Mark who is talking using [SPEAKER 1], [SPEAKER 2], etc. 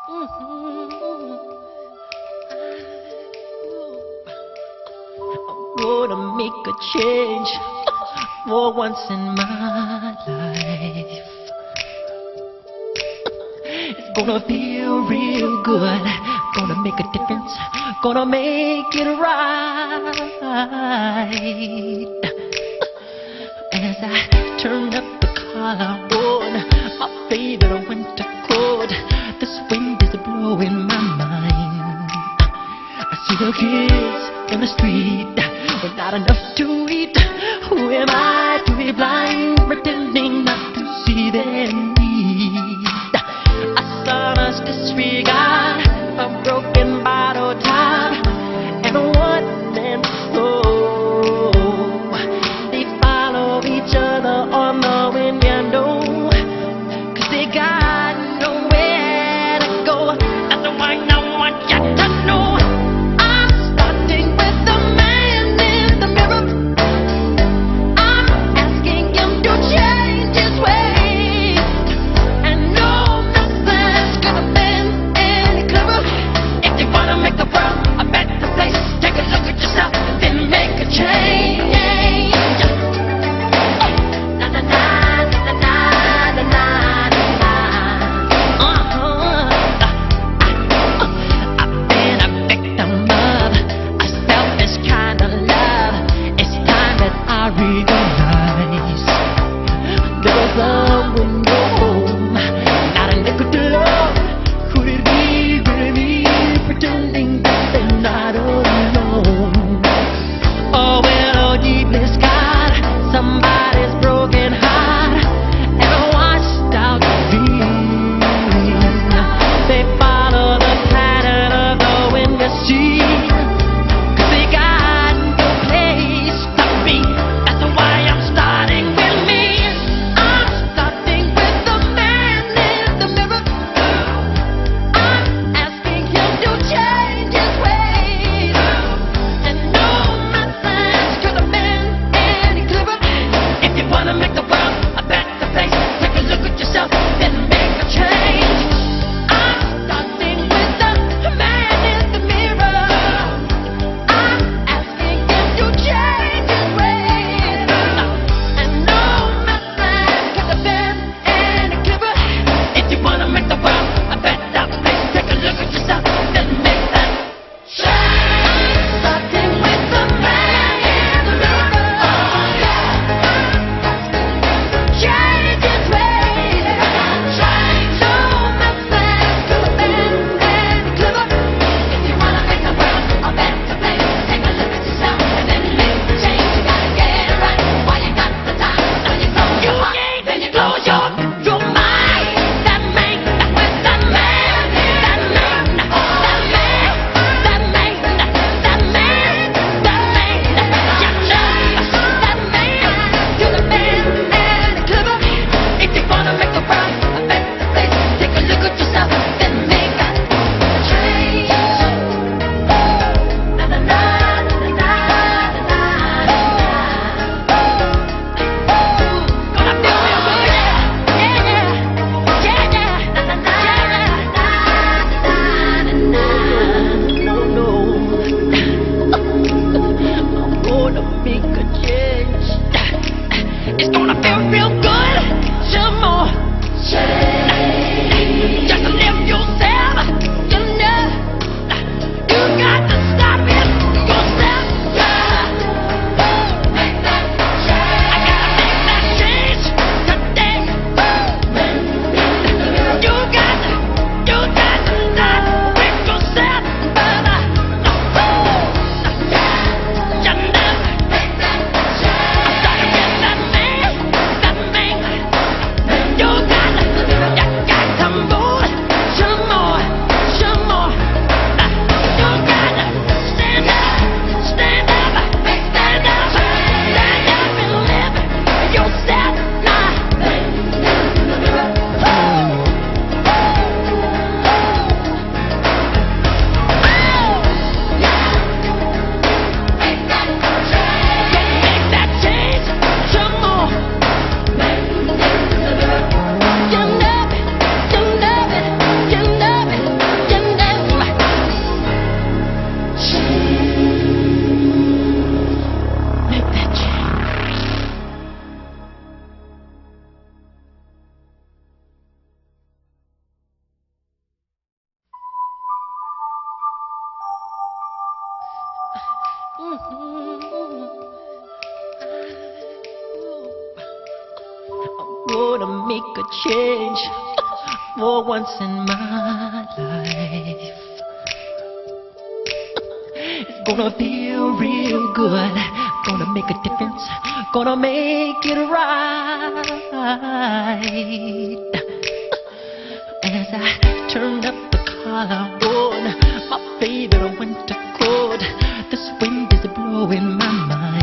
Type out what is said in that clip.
[SPEAKER 1] Mhm. I'm gonna make a change for once in my life. It's gonna feel real good. Gonna make a difference. Gonna make it right. As I turn up the collar on my favorite winter coat, this wind is blowing my mind. I see the kids in the street with not enough to eat. Who am I to be blind, pretending not to see their need? A sonorous disregard, a broken bottle top, and a one-man show. They follow each other on the window, 'cause they got nowhere to go. That's why I want you to know. I'm starting with the man in the mirror. I'm I'm gonna make a change for once in my life. It's gonna feel real good. Gonna make a difference. Gonna make it right. As I turn up the collar on my favorite winter coat, this wind is blowing my mind.